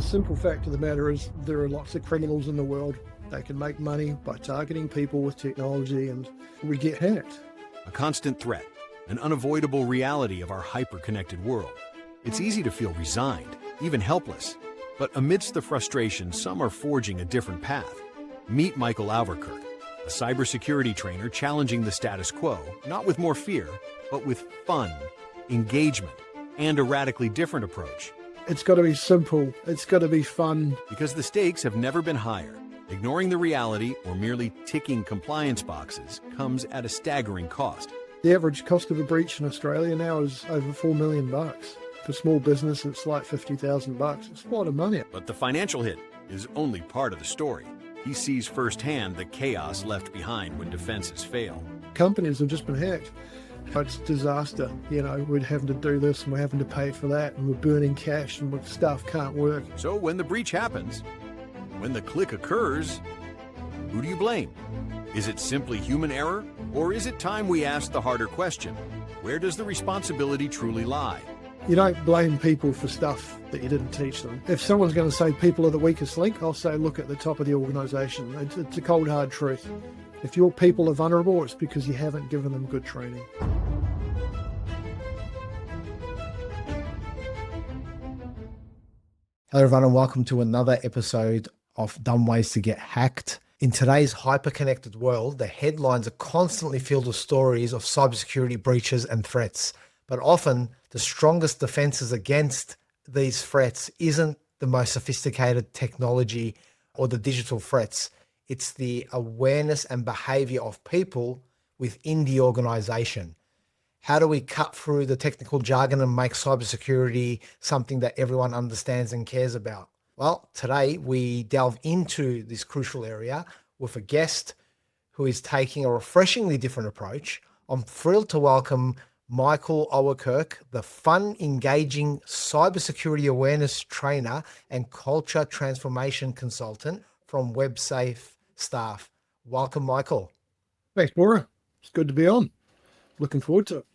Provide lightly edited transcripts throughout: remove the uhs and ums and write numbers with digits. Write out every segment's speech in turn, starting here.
The simple fact of the matter is there are lots of criminals in the world. They can make money by targeting people with technology, and we get hacked. A constant threat, an unavoidable reality of our hyper-connected world. It's easy to feel resigned, even helpless. But amidst the frustration, some are forging a different path. Meet Michael Ouwerkerk, a cybersecurity trainer challenging the status quo, not with more fear, but with fun, engagement, and a radically different approach. It's got to be simple. It's got to be fun. Because the stakes have never been higher. Ignoring the reality or merely ticking compliance boxes comes at a staggering cost. The average cost of a breach in Australia now is over $4 million. For small business, it's like $50,000. It's a lot of money. But the financial hit is only part of the story. He sees firsthand the chaos left behind when defenses fail. Companies have just been hacked. It's a disaster. We're having to do this and we're having to pay for that, and we're burning cash and stuff can't work. So when the breach happens, when the click occurs, who do you blame? Is it simply human error, or is it time we ask the harder question? Where does the responsibility truly lie? You don't blame people for stuff that you didn't teach them. If someone's going to say people are the weakest link, I'll say look at the top of the organisation. It's a cold, hard truth. If your people are vulnerable, it's because you haven't given them good training. Hello everyone, and welcome to another episode of Dumb Ways to Get Hacked. In today's hyper-connected world, the headlines are constantly filled with stories of cybersecurity breaches and threats. But often, the strongest defenses against these threats isn't the most sophisticated technology or the digital threats. It's the awareness and behavior of people within the organization. How do we cut through the technical jargon and make cybersecurity something that everyone understands and cares about? Well, today we delve into this crucial area with a guest who is taking a refreshingly different approach. I'm thrilled to welcome Michael Ouwerkerk, the fun, engaging cybersecurity awareness trainer and culture transformation consultant from WebSafe staff. Welcome, Michael. Thanks, Bora. It's good to be on. Looking forward to it.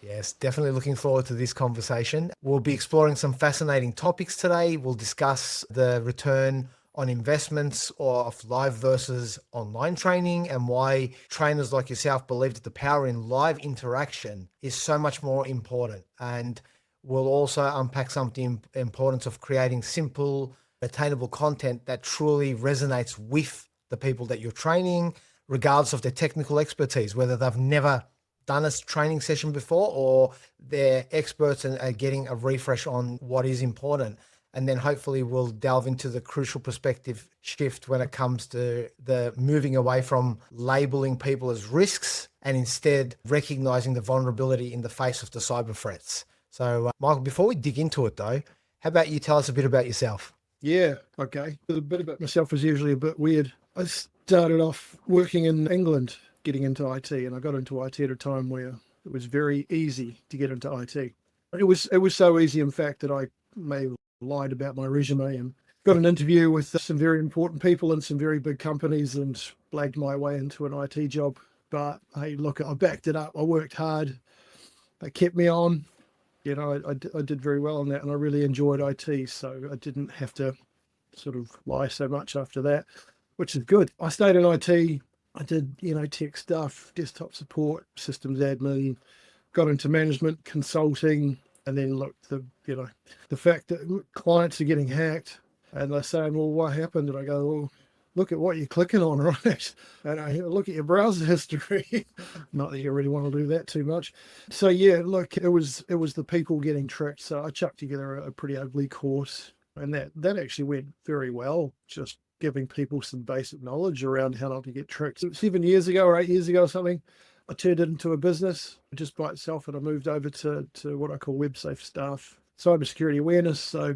Yes, definitely looking forward to this conversation. We'll be exploring some fascinating topics today. We'll discuss the return on investments of live versus online training and why trainers like yourself believe that the power in live interaction is so much more important. And we'll also unpack some of the importance of creating simple, attainable content that truly resonates with the people that you're training, regardless of their technical expertise, whether they've never done a training session before or they're experts and are getting a refresh on what is important. And then hopefully we'll delve into the crucial perspective shift when it comes to the moving away from labeling people as risks and instead recognizing the vulnerability in the face of the cyber threats. So Michael, before we dig into it though, how about you tell us a bit about yourself? Yeah, okay. A bit about myself is usually a bit weird. I started off working in England, getting into IT, and I got into IT at a time where it was very easy to get into IT. It was so easy, in fact, that I may have lied about my resume and got an interview with some very important people in some very big companies and blagged my way into an IT job. But hey, look, I backed it up. I worked hard. They kept me on. I did very well on that, and I really enjoyed IT, so I didn't have to sort of lie so much after that, which is good. I stayed in IT. I did, tech stuff, desktop support, systems admin, got into management, consulting, and then look, the fact that clients are getting hacked and they're saying, well, what happened? And I go, well, look at what you're clicking on, right? And I look at your browser history. Not that you really want to do that too much. So yeah, look, it was the people getting tricked. So I chucked together a pretty ugly course, and that actually went very well, just giving people some basic knowledge around how not to get tricked. 7 years ago or 8 years ago or something, I turned it into a business just by itself, and I moved over to what I call WebSafe staff, cybersecurity awareness. So,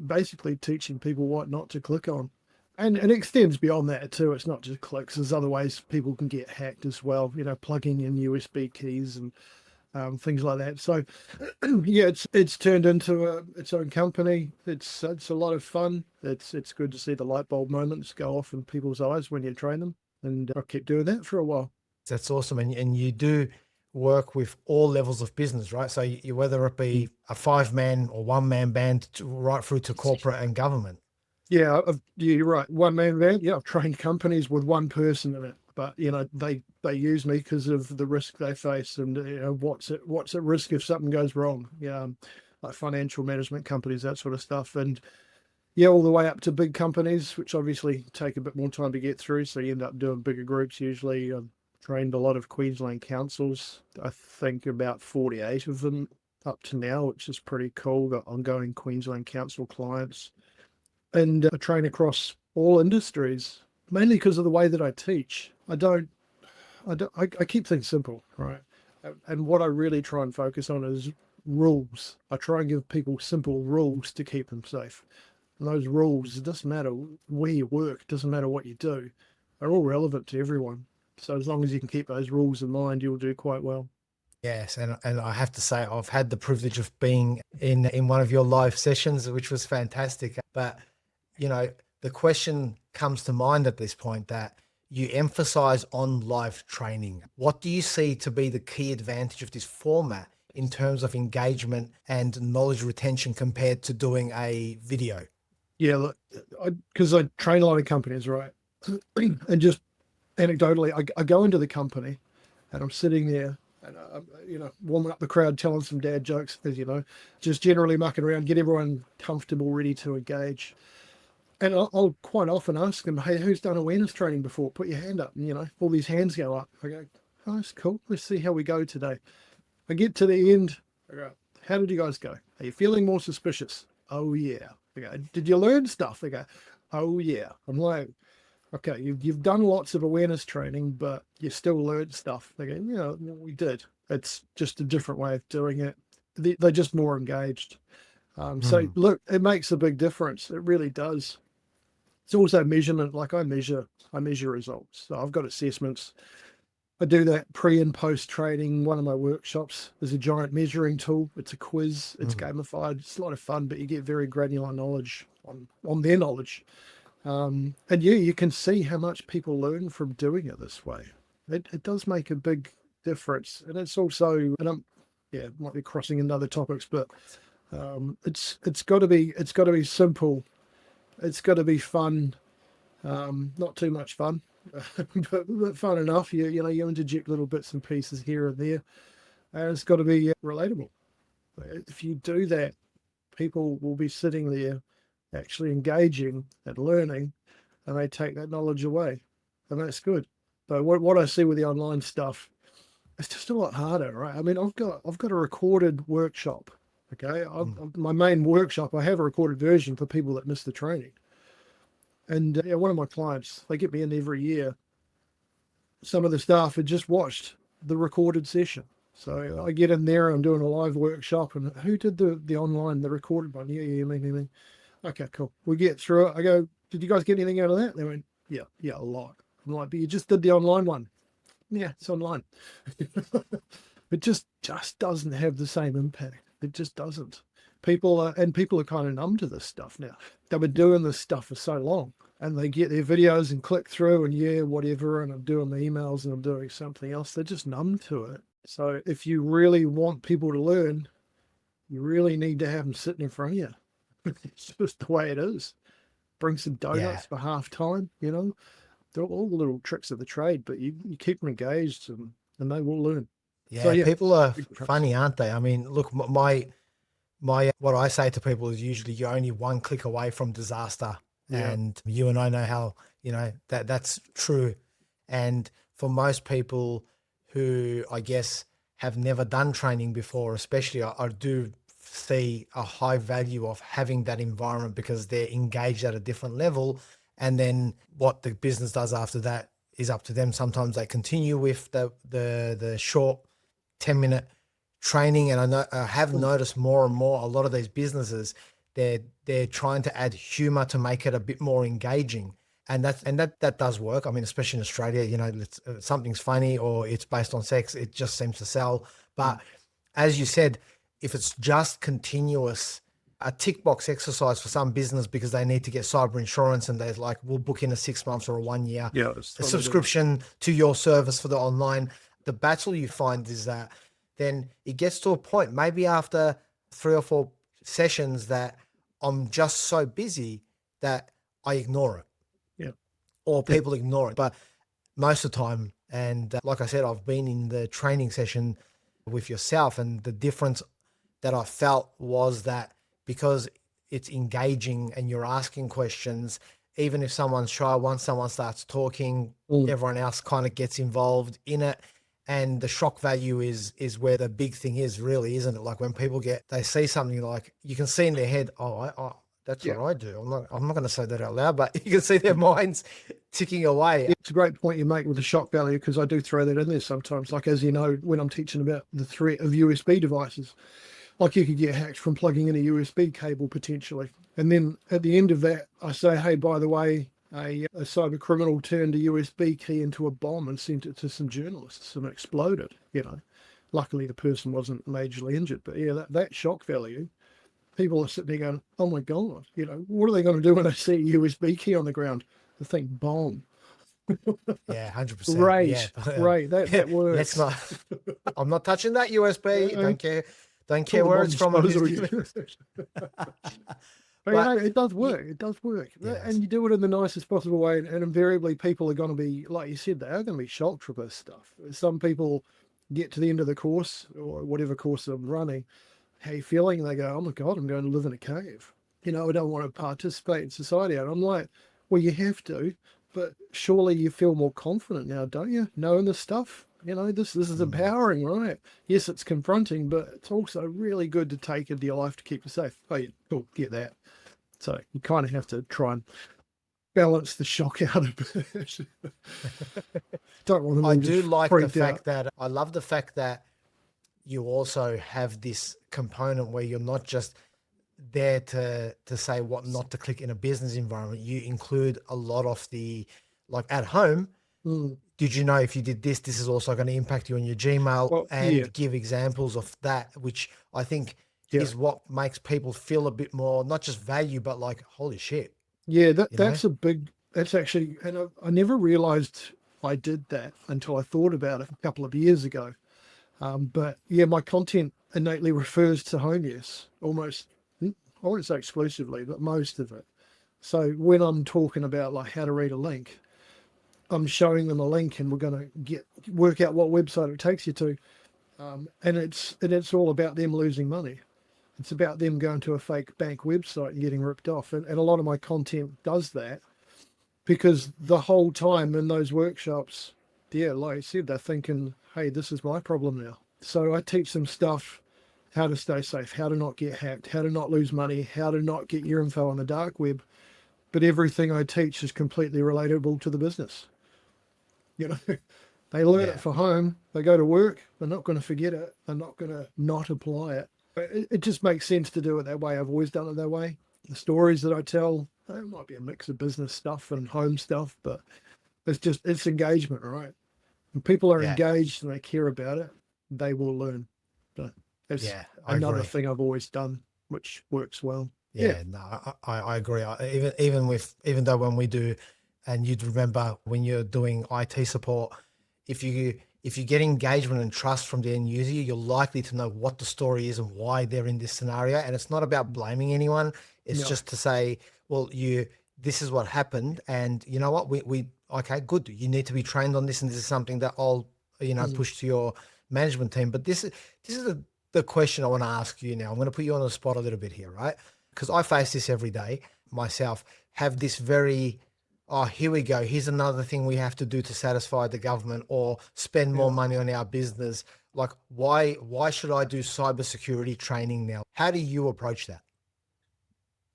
basically teaching people what not to click on. And it extends beyond that too. It's not just clicks. There's other ways people can get hacked as well, plugging in USB keys and things like that. So yeah, it's turned into its own company. It's a lot of fun. It's good to see the light bulb moments go off in people's eyes when you train them, and I'll keep doing that for a while. That's awesome. And you do work with all levels of business, right? So whether it be a 5-man or 1-man band right through to corporate and government. Yeah, you're right. One man band. Yeah, I've trained companies with one person in it, but they use me because of the risk they face, and what's at risk if something goes wrong. Yeah, like financial management companies, that sort of stuff, and yeah, all the way up to big companies, which obviously take a bit more time to get through. So you end up doing bigger groups usually. I've trained a lot of Queensland councils. I think about 48 of them up to now, which is pretty cool. Got ongoing Queensland council clients. And I train across all industries, mainly because of the way that I teach. I keep things simple, right? And what I really try and focus on is rules. I try and give people simple rules to keep them safe. And those rules, it doesn't matter where you work, it doesn't matter what you do, they're all relevant to everyone. So as long as you can keep those rules in mind, you'll do quite well. Yes, and I have to say I've had the privilege of being in one of your live sessions, which was fantastic. But the question comes to mind at this point that you emphasize on live training. What do you see to be the key advantage of this format in terms of engagement and knowledge retention compared to doing a video? Yeah, look, because I train a lot of companies, right? And just anecdotally, I go into the company and I'm sitting there and I'm, warming up the crowd, telling some dad jokes, as just generally mucking around, get everyone comfortable, ready to engage. And I'll quite often ask them, hey, who's done awareness training before? Put your hand up. And, all these hands go up. I go, oh, that's cool. Let's see how we go today. I get to the end. I go, how did you guys go? Are you feeling more suspicious? Oh, yeah. I go, did you learn stuff? They go, oh, yeah. I'm like, okay, you've done lots of awareness training, but you still learned stuff. They go, yeah, we did. It's just a different way of doing it. They're just more engaged. So look, it makes a big difference. It really does. It's also measurement. Like I measure results. So I've got assessments. I do that pre and post training. One of my workshops is a giant measuring tool. It's a quiz. It's gamified. It's a lot of fun, but you get very granular knowledge on their knowledge. And yeah, you can see how much people learn from doing it this way. It does make a big difference. And it's also, and might be crossing into other topics, but it's got to be simple. It's got to be fun, not too much fun, but fun enough. You interject little bits and pieces here and there, and it's got to be relatable. If you do that, people will be sitting there actually engaging and learning, and they take that knowledge away, and that's good. So what I see with the online stuff, it's just a lot harder, right? I mean, I've got a recorded workshop. Okay, my main workshop, I have a recorded version for people that miss the training. And one of my clients, they get me in every year. Some of the staff had just watched the recorded session. So I get in there, I'm doing a live workshop, and who did the online, the recorded one? Yeah, me. Okay, cool. We get through it. I go, did you guys get anything out of that? They went, yeah, a lot. I'm like, but you just did the online one. Yeah, it's online. It just doesn't have the same impact. It just doesn't. People are kind of numb to this stuff now. They've been doing this stuff for so long, and they get their videos and click through and whatever, and I'm doing the emails and I'm doing something else. They're just numb to it. So if you really want people to learn, you really need to have them sitting in front of you. It's just the way it is. Bring some donuts for half time, do all the little tricks of the trade, but you keep them engaged and they will learn. Yeah, so, people are funny, aren't they? I mean, look, my what I say to people is usually you're only one click away from disaster. Yeah. And you and I know how, that's true. And for most people who I guess have never done training before, especially, I do see a high value of having that environment because they're engaged at a different level. And then what the business does after that is up to them. Sometimes they continue with the short 10-minute training. And I have noticed more and more, a lot of these businesses, they're trying to add humor to make it a bit more engaging. And that does work. I mean, especially in Australia, something's funny or it's based on sex, it just seems to sell. But as you said, if it's just continuous, a tick box exercise for some business because they need to get cyber insurance and they're like, we'll book in a 6 months or a 1 year, a subscription to your service for the online. the battle you find is that then it gets to a point, maybe after 3 or 4 sessions, that I'm just so busy that I ignore it, Yeah. or people ignore it. But most of the time, and like I said, I've been in the training session with yourself, and the difference that I felt was that because it's engaging and you're asking questions, even if someone's shy, once someone starts talking, everyone else kind of gets involved in it. And the shock value is where the big thing is, really, isn't it? Like when people they see something, like you can see in their head, oh, that's Yeah. what I do. I'm not going to say that out loud, but you can see their minds ticking away. It's a great point you make with the shock value, because I do throw that in there sometimes. Like, as you know, when I'm teaching about the threat of USB devices, like you could get hacked from plugging in a USB cable potentially. And then at the end of that, I say, hey, by the way, a cyber criminal turned a USB key into a bomb and sent it to some journalists and it exploded, Luckily, the person wasn't majorly injured. But yeah, that shock value, people are sitting there going, oh my God, what are they going to do when they see a USB key on the ground? The thing, bomb. Yeah, 100%. Right, Yeah. right. That works. Let's not. I'm not touching that USB. Don't care. Don't care Pull the where bomb it's from. disposal. But it does work. It does work. Yes. And you do it in the nicest possible way. And invariably, people are going to be, like you said, they are going to be shocked for this stuff. Some people get to the end of the course or whatever course I'm running. How you feeling? They go, oh my God, I'm going to live in a cave. I don't want to participate in society. And I'm like, well, you have to, but surely you feel more confident now, don't you? Knowing this stuff. This is empowering, right? Yes, it's confronting, but it's also really good to take into your life to keep you safe. Oh, yeah, cool, get that. So you kind of have to try and balance the shock out a bit. Don't want them all I do just like the freaked fact out. that I love the fact that you also have this component where you're not just there to say what not to click in a business environment. You include a lot of the, like at home, did you know if you did this, this is also going to impact you on your Gmail, Well, and yeah. give examples of that, which I think Yeah. is what makes people feel a bit more, not just value, but like, holy shit. Yeah, You know? that's actually, and I never realized I did that until I thought about it a couple of years ago. But yeah, my content innately refers to home use, almost, I wouldn't say exclusively, but most of it. So when I'm talking about like how to read a link, I'm showing them a link and we're going to work out what website it takes you to. And it's all about them losing money. It's about them going to a fake bank website and getting ripped off. And a lot of my content does that, because the whole time in those workshops, yeah, like I said, they're thinking, hey, this is my problem now. So I teach them stuff, how to stay safe, how to not get hacked, how to not lose money, how to not get your info on the dark web. But everything I teach is completely relatable to the business. They learn it for home, they go to work, they're not going to forget it, they're not going to not apply it. It just makes sense to do it that way. I've always done it that way. The stories that I tell, it might be a mix of business stuff and home stuff, but it's engagement, right? When people are engaged and they care about it, they will learn. So that's another agree. thing I've always done, which works well. No, I agree. Even though when we do, and you'd remember when you're doing IT support, if you get engagement and trust from the end user, you're likely to know what the story is and why they're in this scenario. And it's not about blaming anyone. It's just to say, well, this is what happened, and you know what, we okay, good. You need to be trained on this, and this is something that I'll push to your management team. But this is the question I want to ask you now. I'm going to put you on the spot a little bit here, right? Because I face this every day myself. Have this very, oh, here we go. Here's another thing we have to do to satisfy the government or spend more money on our business. Like, why should I do cybersecurity training now? How do you approach that?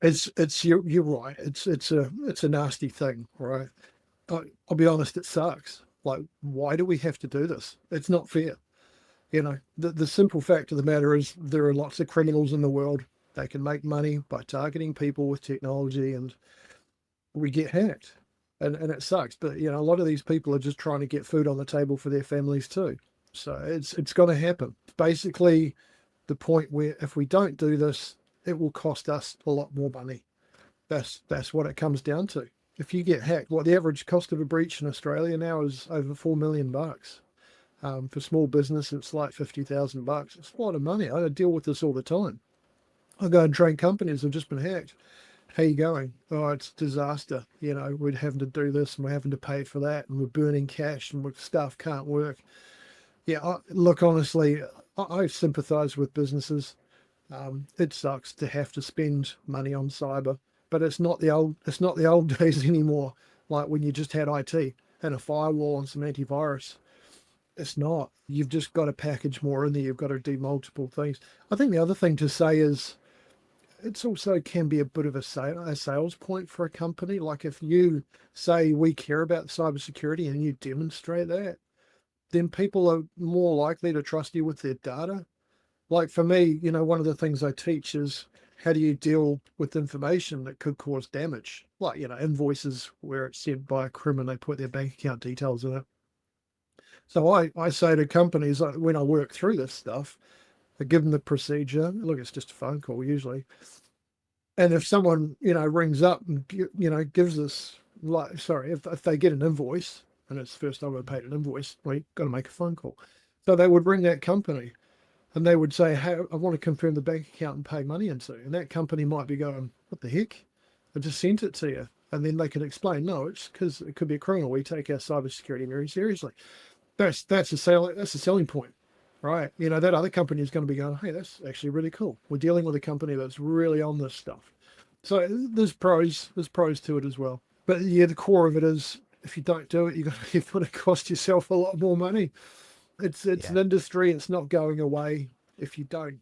You're right. It's a nasty thing, right? I'll be honest, it sucks. Like, why do we have to do this? It's not fair. The simple fact of the matter is there are lots of criminals in the world. They can make money by targeting people with technology, and we get hacked. And it sucks. But, a lot of these people are just trying to get food on the table for their families too. So it's going to happen. Basically, the point where if we don't do this, it will cost us a lot more money. That's what it comes down to. If you get hacked, the average cost of a breach in Australia now is over $4 million. For small business, it's like $50,000. It's a lot of money. I deal with this all the time. I go and train companies that have just been hacked. How you going? Oh, it's a disaster. We're having to do this and we're having to pay for that and we're burning cash and stuff can't work. Yeah, look, honestly, I sympathize with businesses. It sucks to have to spend money on cyber, but it's not the old days anymore. Like when you just had IT and a firewall and some antivirus. It's not. You've just got to package more in there. You've got to do multiple things. I think the other thing to say is it's also can be a bit of a sales point for a company. Like if you say we care about cybersecurity and you demonstrate that, then people are more likely to trust you with their data. Like for me, one of the things I teach is how do you deal with information that could cause damage? Like, invoices where it's sent by a criminal, they put their bank account details in it. So I say to companies when I work through this stuff, I give them the procedure. Look, it's just a phone call usually. And if someone, rings up and, gives us if they get an invoice and it's the first time I paid an invoice, we got to make a phone call. So they would ring that company and they would say, hey, I want to confirm the bank account and pay money into. And that company might be going, what the heck? I just sent it to you. And then they can explain, no, it's because it could be a criminal. We take our cybersecurity very seriously. That's a selling point, right? That other company is going to be going, hey, that's actually really cool. We're dealing with a company that's really on this stuff. So there's pros to it as well. But yeah, the core of it is if you don't do it, you're going to cost yourself a lot more money. It's an industry. It's not going away if you don't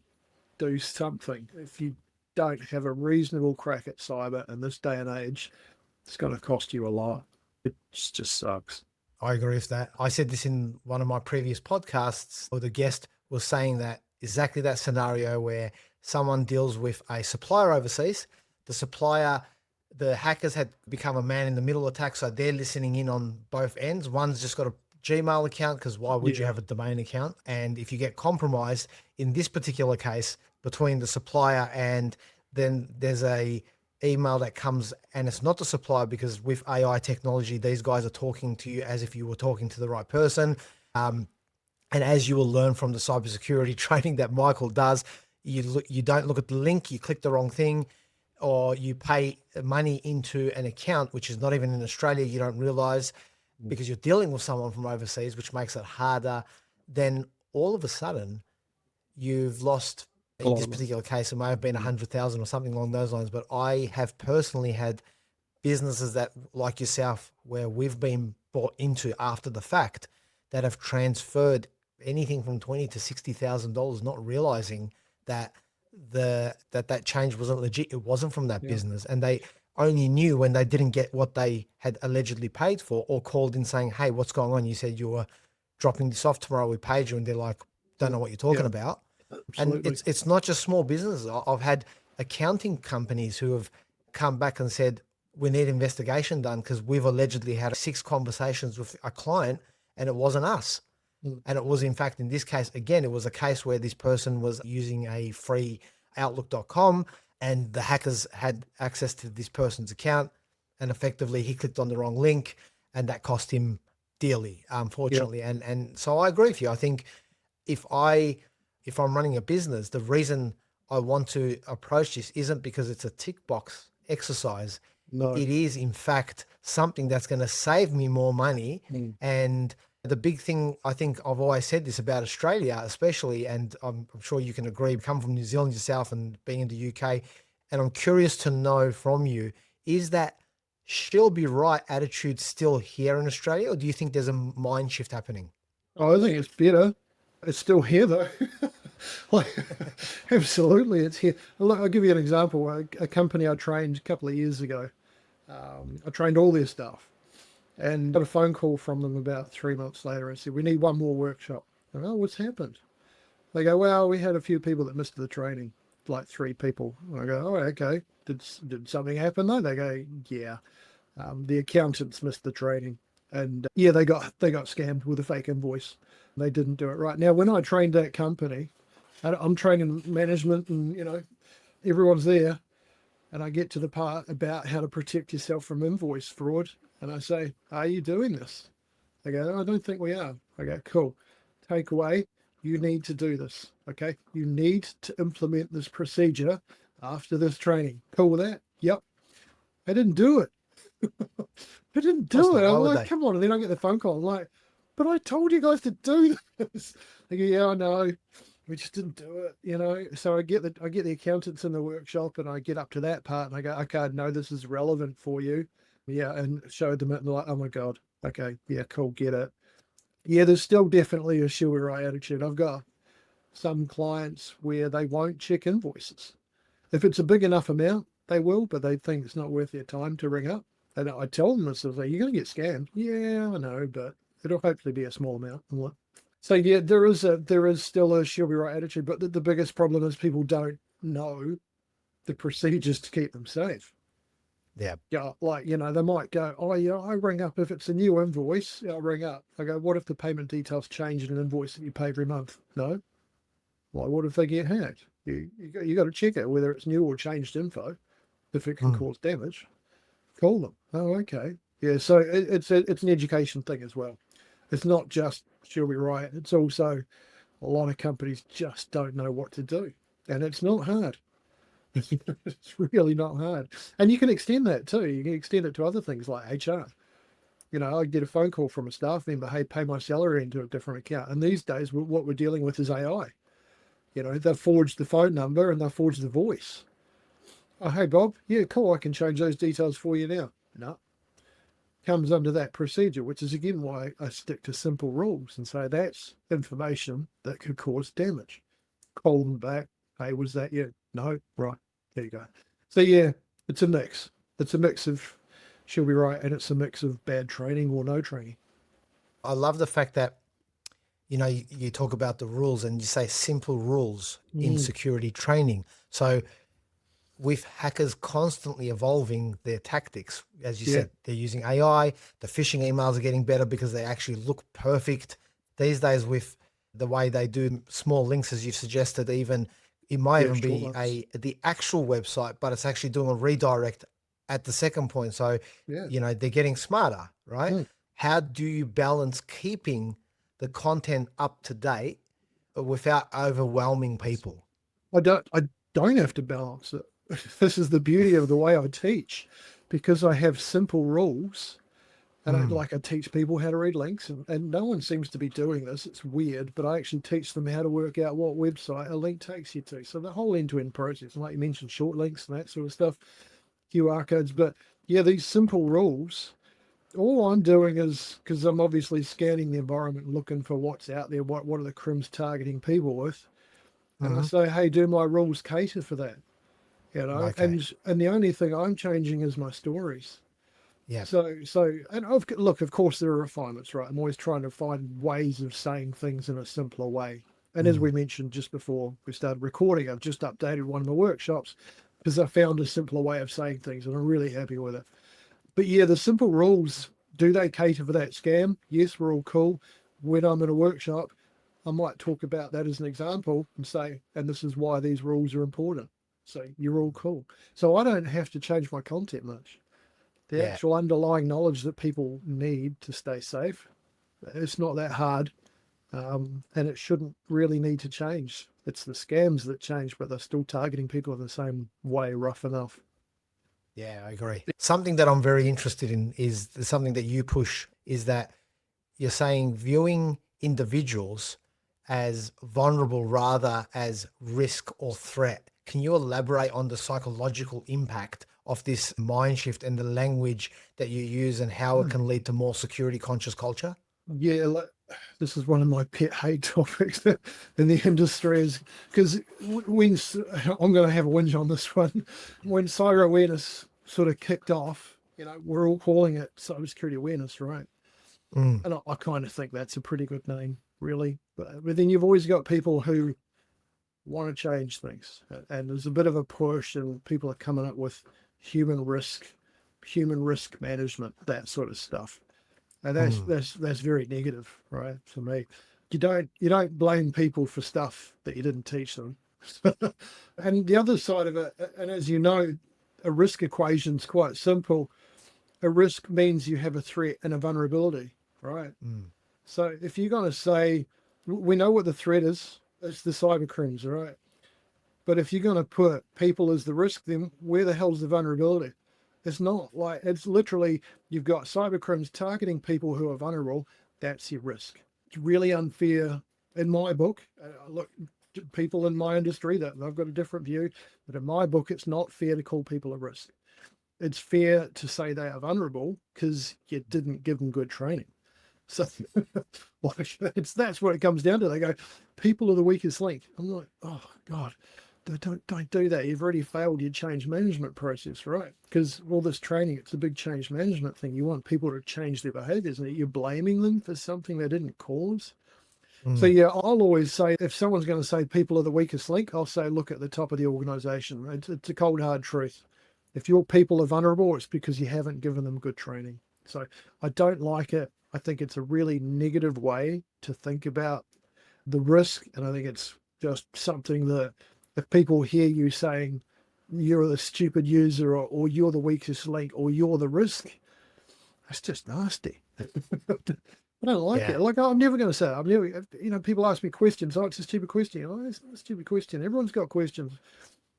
do something. If you don't have a reasonable crack at cyber in this day and age, it's going to cost you a lot. It just sucks. I agree with that. I said this in one of my previous podcasts, or the guest was saying that exactly that scenario where someone deals with a supplier overseas. The hackers had become a man in the middle attack, so they're listening in on both ends. One's just got a Gmail account because why would you have a domain account? And if you get compromised, in this particular case, between the supplier and then there's a email that comes and it's not the supplier because with AI technology, these guys are talking to you as if you were talking to the right person. And as you will learn from the cybersecurity training that Michael does, you don't look at the link, you click the wrong thing, or you pay money into an account, which is not even in Australia. You don't realize because you're dealing with someone from overseas, which makes it harder. Then all of a sudden you've lost. In this particular case, it may have been 100,000 or something along those lines. But I have personally had businesses that, like yourself, where we've been bought into after the fact, that have transferred anything from $20,000 to $60,000, not realizing that that change wasn't legit. It wasn't from that business, and they only knew when they didn't get what they had allegedly paid for, or called in saying, "Hey, what's going on? You said you were dropping this off tomorrow. We paid you," and they're like, "Don't know what you're talking about." Absolutely. And it's not just small businesses. I've had accounting companies who have come back and said, we need investigation done because we've allegedly had 6 conversations with a client and it wasn't us. And it was, in fact, in this case, again, it was a case where this person was using a free outlook.com and the hackers had access to this person's account and effectively he clicked on the wrong link and that cost him dearly, unfortunately. And so I agree with you. I think if I'm running a business, the reason I want to approach this isn't because it's a tick box exercise. No. It is, in fact, something that's going to save me more money. And the big thing, I think I've always said this about Australia, especially, and I'm sure you can agree, come from New Zealand yourself and being in the UK. And I'm curious to know from you, is that she'll be right attitude still here in Australia? Or do you think there's a mind shift happening? Oh, I think it's better. It's still here though. Like, absolutely, it's here. Look, I'll give you an example. A company I trained a couple of years ago, I trained all their staff and got a phone call from them about 3 months later. I said, we need one more workshop. I go, oh, what's happened? They go, well, we had a few people that missed the training, like 3 people. And I go, oh, okay. Did something happen though? They go, yeah. The accountants missed the training. And yeah, they got scammed with a fake invoice. They didn't do it right. Now, when I trained that company, I'm training management and, everyone's there. And I get to the part about how to protect yourself from invoice fraud. And I say, are you doing this? They go, I don't think we are. I go, cool. takeaway, you need to do this. Okay. You need to implement this procedure after this training. Cool with that? Yep. I didn't do it. I didn't do it. Why I'm would like, they? come on. And then I get the phone call. I'm like, but I told you guys to do this. They go, yeah, I know. We just didn't do it, you know. So I get the accountants in the workshop, and I get up to that part, and I go, okay, I know this is relevant for you. Yeah, and showed them it, and they're like, oh my God, okay, yeah, cool, get it. Yeah, there's still definitely a sure right attitude. I've got some clients where they won't check invoices. If it's a big enough amount, they will, but they think it's not worth their time to ring up. And I tell them this, like, you're going to get scammed. Yeah, I know, but it'll hopefully be a small amount. I'm like, so yeah, there is still a she'll be right attitude, but the biggest problem is people don't know the procedures to keep them safe. Yeah. Yeah, like, you know, they might go, oh yeah, I ring up if it's a new invoice. I'll ring up. I go, what if the payment details change in an invoice that you pay every month? No. Well, what if they get hacked? You got to check it whether it's new or changed info. If it can cause damage, call them. Oh, okay. Yeah. So it's an education thing as well. It's not just she'll be right. It's also a lot of companies just don't know what to do, and it's not hard. It's really not hard. And you can extend that too. You can extend it to other things like HR. You know, I get a phone call from a staff member, hey, pay my salary into a different account. And these days, what we're dealing with is AI. You know, they've forged the phone number and they've forged the voice. Oh, hey, Bob. Yeah, cool. I can change those details for you now. No. Comes under that procedure, which is again why I stick to simple rules and say that's information that could cause damage. Call them back. Hey, was that you? No. Right. There you go. So yeah, it's a mix. It's a mix of she'll be right, and it's a mix of bad training or no training. I love the fact that, you know, you talk about the rules and you say simple rules in security training. So with hackers constantly evolving their tactics, as you said, they're using AI, the phishing emails are getting better because they actually look perfect. These days with the way they do small links, as you've suggested, even it might even be the actual website, but it's actually doing a redirect at the second point. So, you know, they're getting smarter, right? How do you balance keeping the content up to date without overwhelming people? I don't have to balance it. This is the beauty of the way I teach, because I have simple rules. And I teach people how to read links, and no one seems to be doing this. It's weird, but I actually teach them how to work out what website a link takes you to. So the whole end-to-end process, like you mentioned, short links and that sort of stuff, QR codes. But yeah, these simple rules, all I'm doing is, because I'm obviously scanning the environment, looking for what's out there, what are the crims targeting people with. And I say, hey, do my rules cater for that? You know, and the only thing I'm changing is my stories. Yeah. And look, of course there are refinements, right? I'm always trying to find ways of saying things in a simpler way. And as we mentioned just before we started recording, I've just updated one of my workshops because I found a simpler way of saying things, and I'm really happy with it. But yeah, the simple rules, do they cater for that scam? Yes, we're all cool. When I'm in a workshop, I might talk about that as an example and say, and this is why these rules are important. So you're all cool. So I don't have to change my content much. The actual underlying knowledge that people need to stay safe, it's not that hard, and it shouldn't really need to change. It's the scams that change, but they're still targeting people in the same way, rough enough. Yeah, I agree. Something that I'm very interested in is something that you push, is that you're saying viewing individuals as vulnerable rather as risk or threat. Can you elaborate on the psychological impact of this mind shift and the language that you use and how it can lead to more security conscious culture? Yeah, this is one of my pet hate topics in the industry, is because when I'm going to have a whinge on this one, when cyber awareness sort of kicked off, you know, we're all calling it cybersecurity awareness, right? And I kind of think that's a pretty good name, really. But then you've always got people who want to change things, and there's a bit of a push, and people are coming up with human risk management, that sort of stuff. And that's very negative, right? For me, you don't blame people for stuff that you didn't teach them. And the other side of it, and as you know, a risk equation is quite simple. A risk means you have a threat and a vulnerability, right? So if you're going to say we know what the threat is. It's the cyber crimes, right? But if you're going to put people as the risk, then where the hell's the vulnerability? It's not. Like, it's literally, you've got cyber crimes targeting people who are vulnerable. That's your risk. It's really unfair in my book. Look, people in my industry, that they've got a different view, but in my book, it's not fair to call people a risk. It's fair to say they are vulnerable because you didn't give them good training. So that's what it comes down to. They go, people are the weakest link. I'm like, oh God, don't do that. You've already failed your change management process, right? Because all this training, it's a big change management thing. You want people to change their behaviors, and you're blaming them for something they didn't cause. So yeah, I'll always say, if someone's going to say people are the weakest link, I'll say, look at the top of the organization. It's a cold, hard truth. If your people are vulnerable, it's because you haven't given them good training. So I don't like it. I think it's a really negative way to think about the risk. And I think it's just something that if people hear you saying you're the stupid user, or you're the weakest link, or you're the risk, that's just nasty. I don't like it. Like, I'm never going to say it. I'm never, people ask me questions. Oh, it's a stupid question. Oh, it's not a stupid question. Everyone's got questions.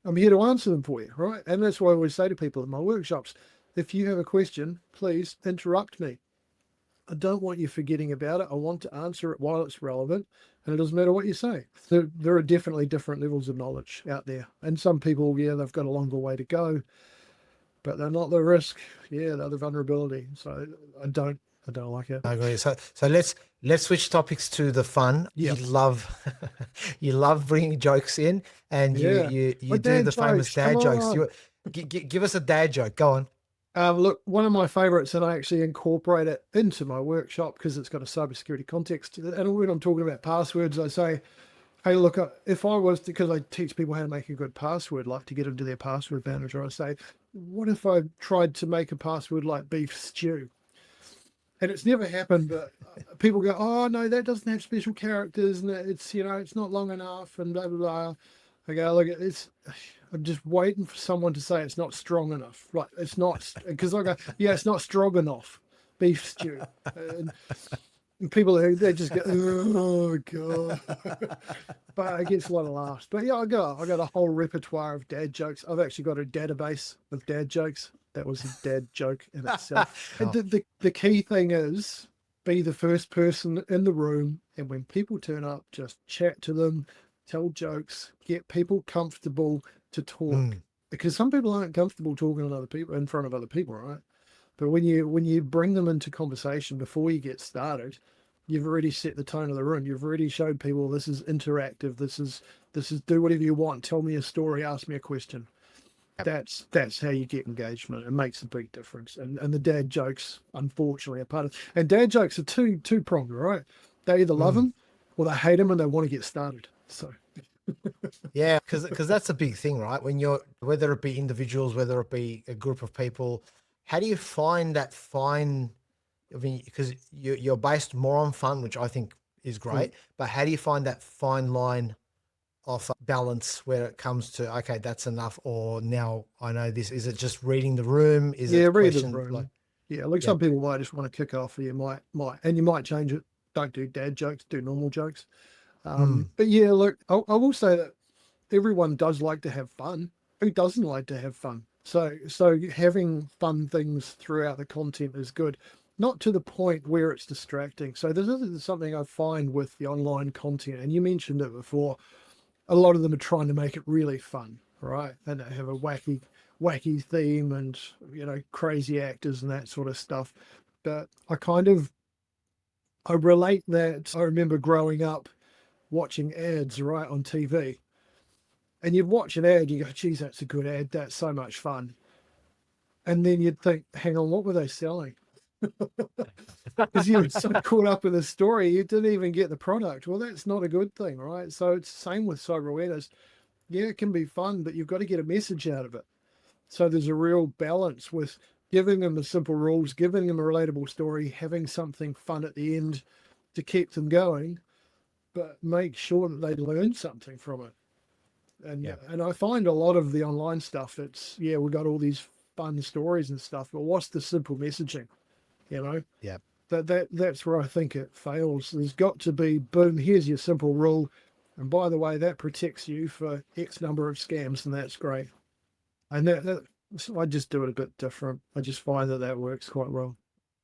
I'm here to answer them for you, right? And that's why I always say to people in my workshops, if you have a question, please interrupt me. I don't want you forgetting about it. I want to answer it while it's relevant, and it doesn't matter what you say. There are definitely different levels of knowledge out there. And some people, they've got a longer way to go, but they're not the risk. Yeah, they're the vulnerability. So I don't like it. I agree. So let's switch topics to the fun. Yeah. You love bringing jokes in, and you do the famous dad jokes. Give us a dad joke. Go on. Look, one of my favorites, and I actually incorporate it into my workshop because it's got a cybersecurity context. And when I'm talking about passwords, I say, hey, look, if I was, because I teach people how to make a good password, like to get into their password manager, I say, what if I tried to make a password like beef stew? And it's never happened, but people go, oh, no, that doesn't have special characters, and it's, it's not long enough, and blah, blah, blah. I go, look, I'm just waiting for someone to say it's not strong enough. Right, it's not, because I go, yeah, it's not strong enough, beef stew. And people, they just go, oh, God. But it gets a lot of laughs. But yeah, I got a whole repertoire of dad jokes. I've actually got a database of dad jokes. That was a dad joke in itself. And the key thing is, be the first person in the room, and when people turn up, just chat to them, tell jokes, get people comfortable to talk. Because some people aren't comfortable talking to other people in front of other people, right? But when you bring them into conversation before you get started, you've already set the tone of the room. You've already showed people this is interactive. This is do whatever you want. Tell me a story. Ask me a question. That's how you get engagement. It makes a big difference. And the dad jokes, unfortunately, are part of it. And dad jokes are two-pronged, right? They either love them or they hate them and they want to get started. So yeah, because that's a big thing, right? When whether it be individuals, whether it be a group of people, how do you find that fine? I mean, because you're based more on fun, which I think is great, but how do you find that fine line of balance where it comes to, okay, that's enough, or now I know this? Is it just reading the room? Is it read the room? Some people might just want to kick off, or you might change it. Don't do dad jokes, do normal jokes. But yeah, look, I will say that everyone does like to have fun. Who doesn't like to have fun? So having fun things throughout the content is good, not to the point where it's distracting. So this is something I find with the online content, and you mentioned it before. A lot of them are trying to make it really fun, right? And they have a wacky theme and, crazy actors and that sort of stuff. But I relate that. I remember growing up watching ads, right, on TV. And you'd watch an ad, you go, geez, that's a good ad. That's so much fun. And then you'd think, hang on, what were they selling? Because you were so caught up in the story, you didn't even get the product. Well, that's not a good thing, right? So it's the same with cyber awareness. Yeah, it can be fun, but you've got to get a message out of it. So there's a real balance with giving them the simple rules, giving them a relatable story, having something fun at the end to keep them going, but make sure that they learn something from it. And I find a lot of the online stuff, it's, we've got all these fun stories and stuff, but what's the simple messaging? Yeah. That's where I think it fails. There's got to be, boom, here's your simple rule. And by the way, that protects you for X number of scams, and that's great. And so I just do it a bit different. I just find that works quite well.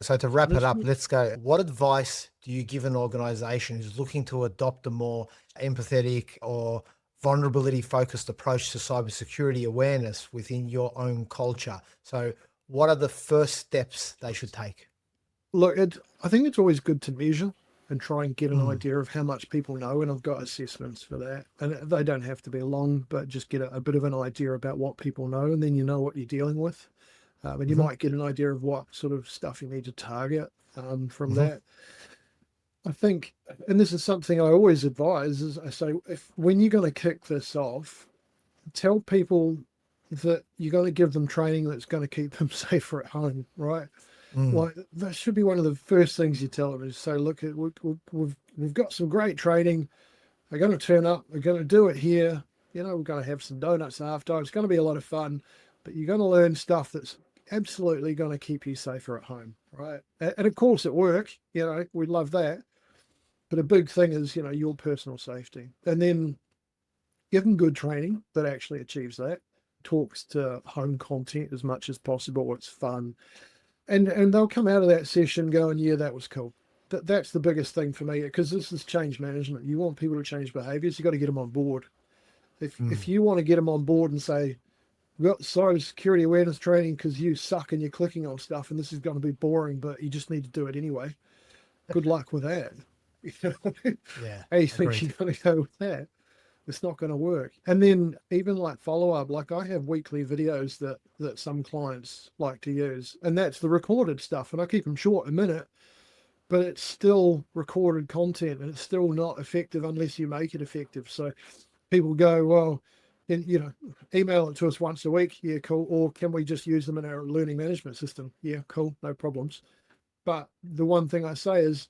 So to wrap it up, let's go. What advice do you give an organization who's looking to adopt a more empathetic or vulnerability focused approach to cybersecurity awareness within your own culture? So what are the first steps they should take? Look, I think it's always good to measure and try and get an idea of how much people know. And I've got assessments for that. And they don't have to be long, but just get a bit of an idea about what people know. And then you know what you're dealing with. And you might get an idea of what sort of stuff you need to target from that. I think, and this is something I always advise, is I say, when you're going to kick this off, tell people that you're going to give them training that's going to keep them safer at home, right? Like that should be one of the first things you tell them, is say, look, we've got some great training. They're going to turn up. We're going to do it here. You know, we're going to have some donuts after. It's going to be a lot of fun, but you're going to learn stuff that's absolutely going to keep you safer at home, right? And of course at work, you know, we love that. But a big thing is, you know, your personal safety. And then give them good training that actually achieves that, talks to home content as much as possible. It's fun. And they'll come out of that session going, yeah, that was cool. That's the biggest thing for me, because this is change management. You want people to change behaviors. You got to get them on board. If you want to get them on board and say, we've got cybersecurity awareness training because you suck and you're clicking on stuff and this is going to be boring, but you just need to do it anyway. Good luck with that. Yeah. How you think you're going to go with that? It's not going to work. And then even like follow-up, like I have weekly videos that some clients like to use, and that's the recorded stuff. And I keep them short, a minute, but it's still recorded content and it's still not effective unless you make it effective. So people go, well, you know, email it to us once a week. Yeah, cool. Or can we just use them in our learning management system? Yeah, cool. No problems. But the one thing I say is,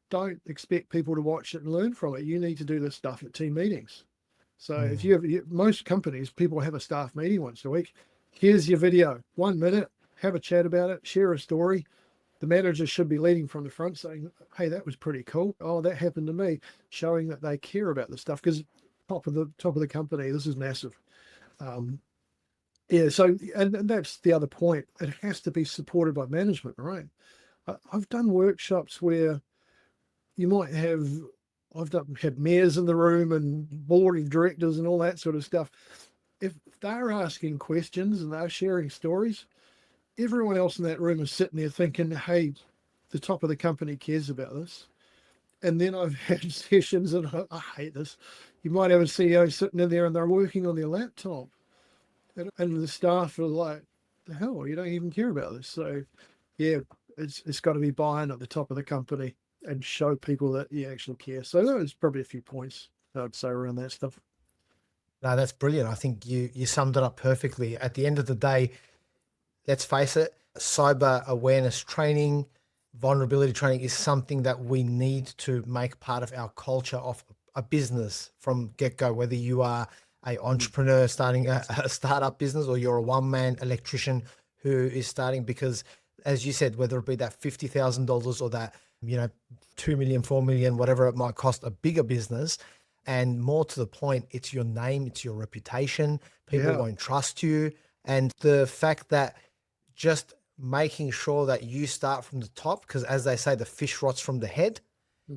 don't expect people to watch it and learn from it. You need to do this stuff at team meetings. So if you have, most companies, people have a staff meeting once a week. Here's your video, 1 minute, have a chat about it, share a story. The manager should be leading from the front saying, hey, that was pretty cool. Oh, that happened to me, showing that they care about the stuff, because top of the company, this is massive. Yeah. So, and that's the other point. It has to be supported by management, right? I've done workshops where you might have, had mayors in the room and board of directors and all that sort of stuff. If they're asking questions and they're sharing stories, everyone else in that room is sitting there thinking, hey, the top of the company cares about this. And then I've had sessions, and I hate this. You might have a CEO sitting in there and they're working on their laptop. And the staff are like, the hell, you don't even care about this. So yeah, it's got to be buy-in at the top of the company and show people that you actually care. So there's probably a few points I'd say around that stuff. No, that's brilliant. I think you summed it up perfectly. At the end of the day, let's face it, cyber awareness training, vulnerability training is something that we need to make part of our culture of a business from get-go, whether you are an entrepreneur starting a startup business or you're a one-man electrician who is starting, because as you said, whether it be that $50,000 or that, 2 million, 4 million, whatever it might cost a bigger business. And more to the point, it's your name, it's your reputation. People won't trust you. And the fact that just making sure that you start from the top, because as they say, the fish rots from the head.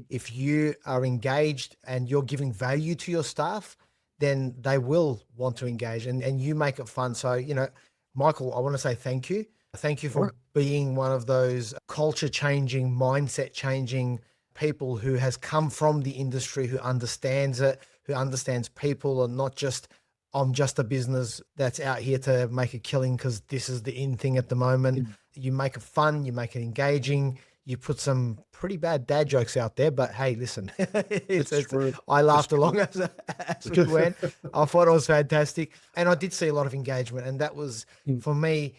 If you are engaged and you're giving value to your staff, then they will want to engage, and you make it fun. So, Michael, I want to say thank you. Thank you for being one of those culture changing, mindset changing people who has come from the industry, who understands it, who understands people, and not just, I'm just a business that's out here to make a killing because this is the in thing at the moment. You make it fun, you make it engaging, you put some pretty bad dad jokes out there, but hey, listen, I laughed along as we went. I thought it was fantastic. And I did see a lot of engagement, and that was, for me,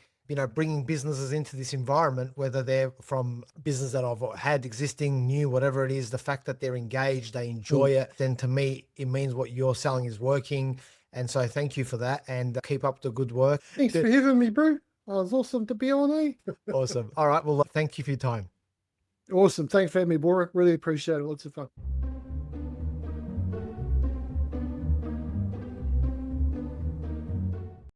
bringing businesses into this environment, whether they're from business that I've had existing, new, whatever it is, the fact that they're engaged, they enjoy it, then to me, it means what you're selling is working. And so thank you for that, and keep up the good work. Thanks for having me, bro. Oh, it was awesome to be on, eh? Awesome. All right. Well, thank you for your time. Awesome. Thanks for having me, Bora. Really appreciate it. Lots of fun.